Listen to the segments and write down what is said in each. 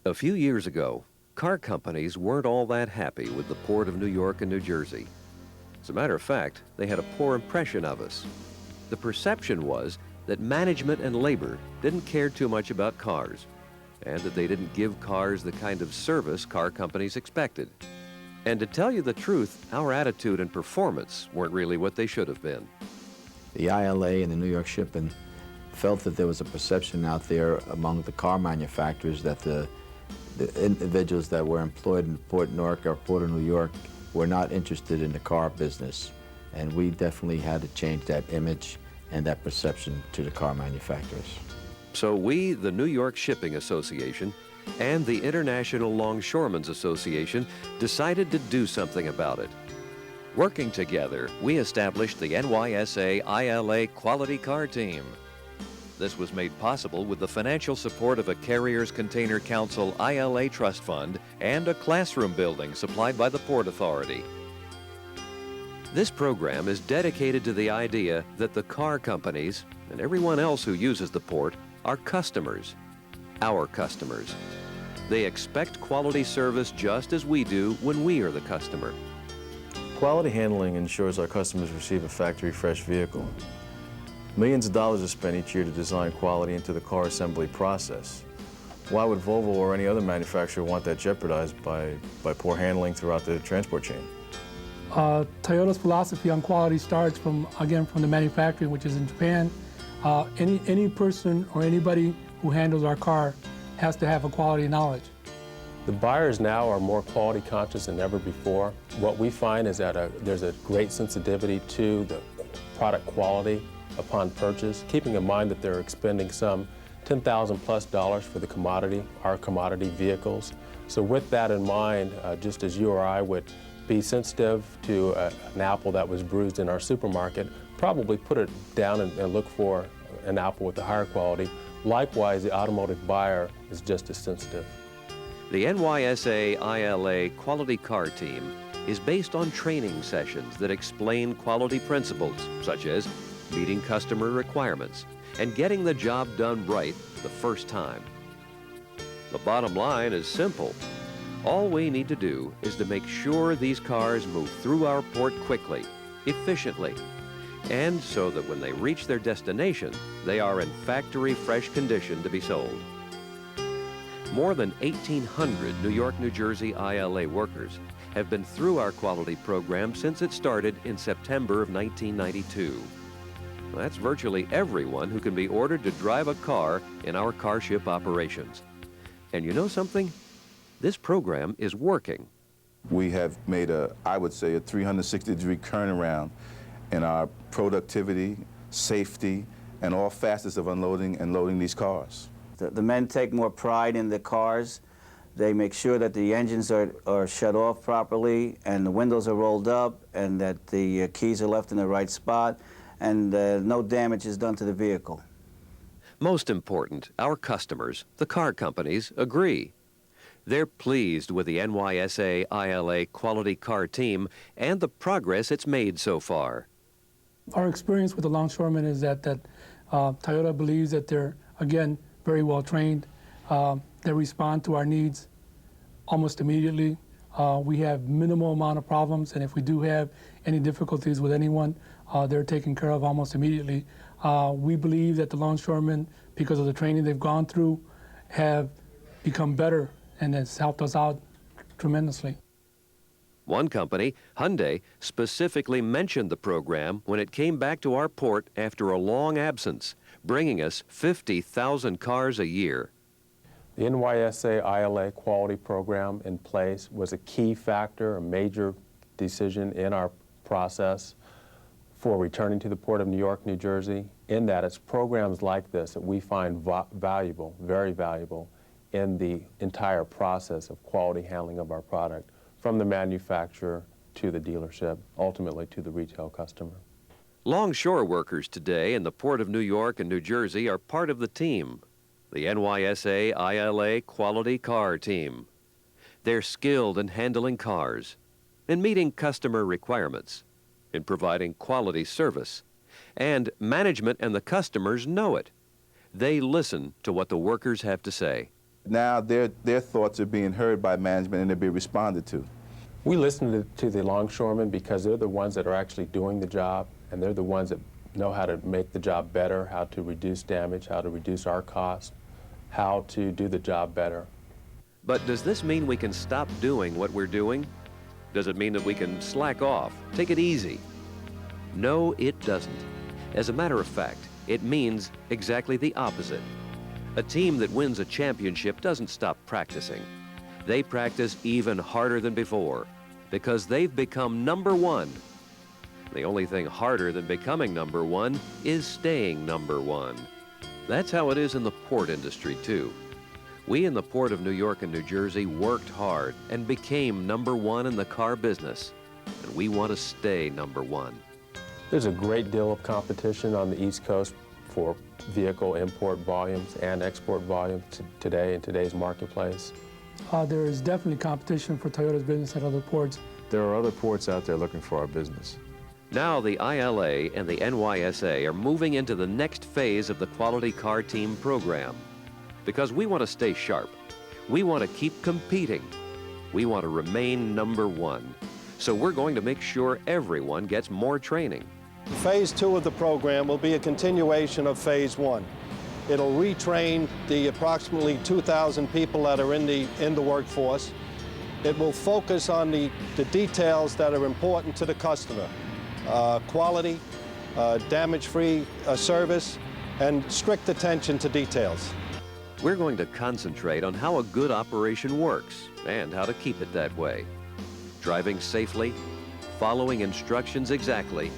A few years ago, car companies weren't all that happy with the Port of New York and New Jersey. As a matter of fact, they had a poor impression of us. The perception was that management and labor didn't care too much about cars, and that they didn't give cars the kind of service car companies expected. And to tell you the truth, our attitude and performance weren't really what they should have been. The ILA and the New York Shipping felt that there was a perception out there among the car manufacturers that the individuals that were employed in Port Newark or Port of New York were not interested in the car business. And we definitely had to change that image and that perception to the car manufacturers. So we, the New York Shipping Association, and the International Longshoremen's Association decided to do something about it. Working together, we established the NYSA ILA Quality Car Team. This was made possible with the financial support of a Carriers Container Council ILA Trust Fund and a classroom building supplied by the Port Authority. This program is dedicated to the idea that the car companies and everyone else who uses the port are customers, our customers. They expect quality service just as we do when we are the customer. Quality handling ensures our customers receive a factory fresh vehicle. Millions of dollars are spent each year to design quality into the car assembly process. Why would Volvo or any other manufacturer want that jeopardized by poor handling throughout the transport chain? Toyota's philosophy on quality starts from the manufacturing, which is in Japan. Any person or anybody who handles our car has to have a quality knowledge. The buyers now are more quality conscious than ever before. What we find is that there's a great sensitivity to the product quality upon purchase, keeping in mind that they're expending some $10,000+ for the commodity, our commodity vehicles. So with that in mind, just as you or I would be sensitive to an apple that was bruised in our supermarket, probably put it down and look for an apple with a higher quality. Likewise, the automotive buyer is just as sensitive. The NYSA ILA Quality Car Team is based on training sessions that explain quality principles, such as meeting customer requirements and getting the job done right the first time. The bottom line is simple. All we need to do is to make sure these cars move through our port quickly, efficiently, and so that when they reach their destination, they are in factory fresh condition to be sold. More than 1,800 New York, New Jersey ILA workers have been through our quality program since it started in September of 1992. That's virtually everyone who can be ordered to drive a car in our car ship operations. And you know something? This program is working. We have made I would say, a 360-degree turnaround in our productivity, safety, and all facets of unloading and loading these cars. The men take more pride in the cars. They make sure that the engines are shut off properly and the windows are rolled up and that the keys are left in the right spot and no damage is done to the vehicle. Most important, our customers, the car companies, agree. They're pleased with the NYSA ILA Quality Car Team and the progress it's made so far. Our experience with the longshoremen is that Toyota believes that they're, again, very well trained. They respond to our needs almost immediately. We have minimal amount of problems, and if we do have any difficulties with anyone, they're taken care of almost immediately. We believe that the longshoremen, because of the training they've gone through, have become better, and it's helped us out tremendously. One company, Hyundai, specifically mentioned the program when it came back to our port after a long absence, bringing us 50,000 cars a year. The NYSA ILA quality program in place was a key factor, a major decision in our process for returning to the Port of New York, New Jersey, in that it's programs like this that we find valuable, very valuable, in the entire process of quality handling of our product, from the manufacturer to the dealership, ultimately to the retail customer. Longshore workers today in the Port of New York and New Jersey are part of the team, the NYSA ILA Quality Car Team. They're skilled in handling cars, in meeting customer requirements, in providing quality service, and management and the customers know it. They listen to what the workers have to say. Now their thoughts are being heard by management and they're being responded to. We listen to the longshoremen because they're the ones that are actually doing the job, and they're the ones that know how to make the job better, how to reduce damage, how to reduce our cost, how to do the job better. But does this mean we can stop doing what we're doing? Does it mean that we can slack off, take it easy? No, it doesn't. As a matter of fact, it means exactly the opposite. A team that wins a championship doesn't stop practicing. They practice even harder than before because they've become #1. The only thing harder than becoming #1 is staying #1. That's how it is in the port industry, too. We in the Port of New York and New Jersey worked hard and became #1 in the car business, and we want to stay #1. There's a great deal of competition on the East Coast for vehicle import volumes and export volumes today in today's marketplace. There is definitely competition for Toyota's business at other ports. There are other ports out there looking for our business. Now the ILA and the NYSA are moving into the next phase of the Quality Car Team program. Because we want to stay sharp. We want to keep competing. We want to remain #1. So we're going to make sure everyone gets more training. Phase 2 of the program will be a continuation of Phase 1. It'll retrain the approximately 2,000 people that are in the workforce. It will focus on the details that are important to the customer. Quality, damage-free service, and strict attention to details. We're going to concentrate on how a good operation works and how to keep it that way. Driving safely, following instructions exactly,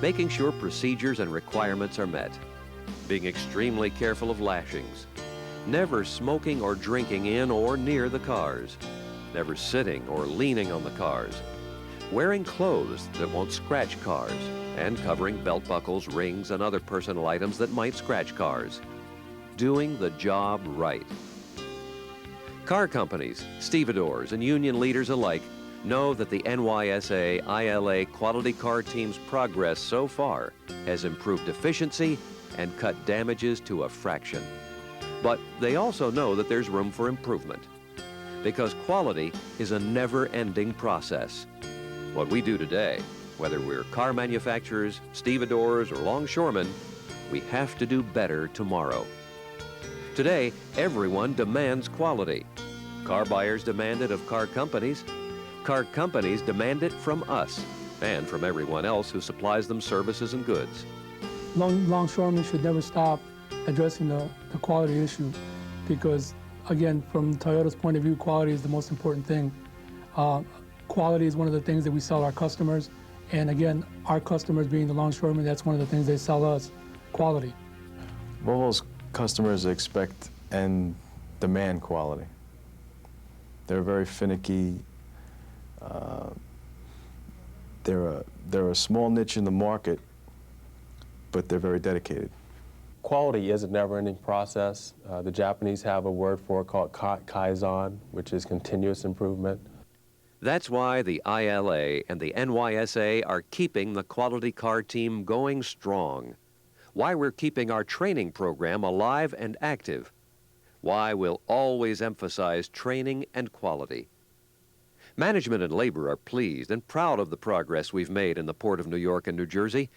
making sure procedures and requirements are met, being extremely careful of lashings, never smoking or drinking in or near the cars, never sitting or leaning on the cars, wearing clothes that won't scratch cars, and covering belt buckles, rings, and other personal items that might scratch cars. Doing the job right. Car companies, stevedores, and union leaders alike know that the NYSA ILA Quality Car Team's progress so far has improved efficiency and cut damages to a fraction. But they also know that there's room for improvement, because quality is a never-ending process. What we do today, whether we're car manufacturers, stevedores, or longshoremen, we have to do better tomorrow. Today, everyone demands quality. Car buyers demand it of car companies. Car companies demand it from us and from everyone else who supplies them services and goods. Longshoremen should never stop addressing the quality issue because, again, from Toyota's point of view, quality is the most important thing. Quality is one of the things that we sell our customers, and again, our customers being the longshoremen, that's one of the things they sell us, quality. Volvo's customers expect and demand quality. They're very finicky. They're a small niche in the market, but they're very dedicated. Quality is a never-ending process. The Japanese have a word for it called kaizen, which is continuous improvement. That's why the ILA and the NYSA are keeping the Quality Car Team going strong. Why we're keeping our training program alive and active. Why we'll always emphasize training and quality. Management and labor are pleased and proud of the progress we've made in the Port of New York and New Jersey,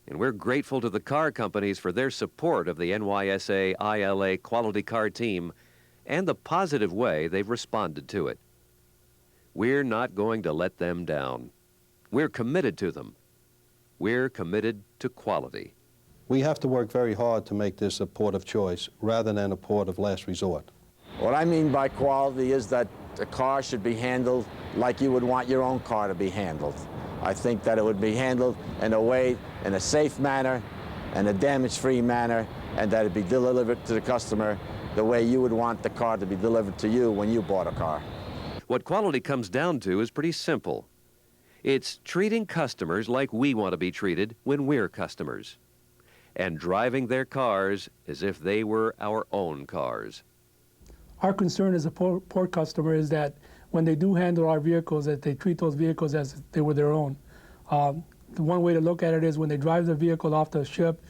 and we're grateful to the car companies for their support of the NYSA ILA Quality Car Team and the positive way they've responded to it. We're not going to let them down. We're committed to them. We're committed to quality. We have to work very hard to make this a port of choice rather than a port of last resort. What I mean by quality is that a car should be handled like you would want your own car to be handled. I think that it would be handled in a way, in a safe manner, in a damage-free manner, and that it be delivered to the customer the way you would want the car to be delivered to you when you bought a car. What quality comes down to is pretty simple. It's treating customers like we want to be treated when we're customers, and driving their cars as if they were our own cars. Our concern as a port customer is that when they do handle our vehicles, that they treat those vehicles as if they were their own. The one way to look at it is when they drive the vehicle off the ship,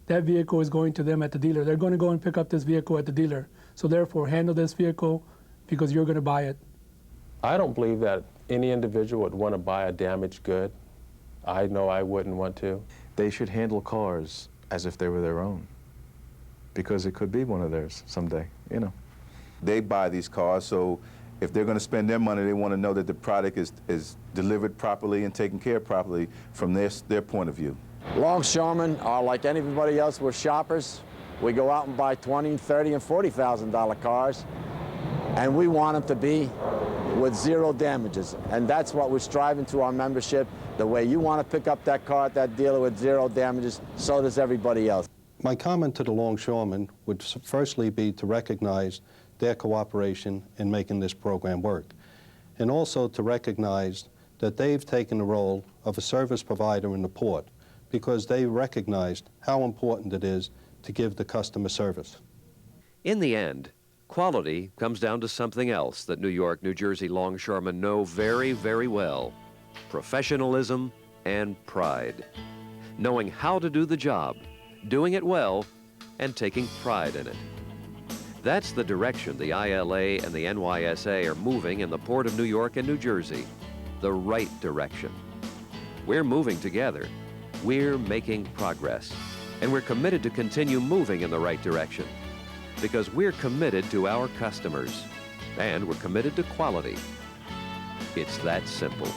that vehicle is going to them at the dealer. They're going to go and pick up this vehicle at the dealer. So therefore, handle this vehicle because you're going to buy it. I don't believe that any individual would want to buy a damaged good. I know I wouldn't want to. They should handle cars as if they were their own, because it could be one of theirs someday, you know. They buy these cars, so if they're going to spend their money, they want to know that the product is delivered properly and taken care of properly from their point of view. Longshoremen are like anybody else. We're shoppers. We go out and buy $20,000, $30,000, and $40,000 cars, and we want them to be with zero damages. And that's what we're striving to our membership. The way you want to pick up that car at that dealer with zero damages, so does everybody else. My comment to the longshoremen would firstly be to recognize their cooperation in making this program work, and also to recognize that they've taken the role of a service provider in the port because they recognized how important it is to give the customer service. In the end, quality comes down to something else that New York, New Jersey longshoremen know very, very well: professionalism and pride. Knowing how to do the job, doing it well, and taking pride in it. That's the direction the ILA and the NYSA are moving in the Port of New York and New Jersey. The right direction. We're moving together. We're making progress. And we're committed to continue moving in the right direction, because we're committed to our customers, and we're committed to quality. It's that simple.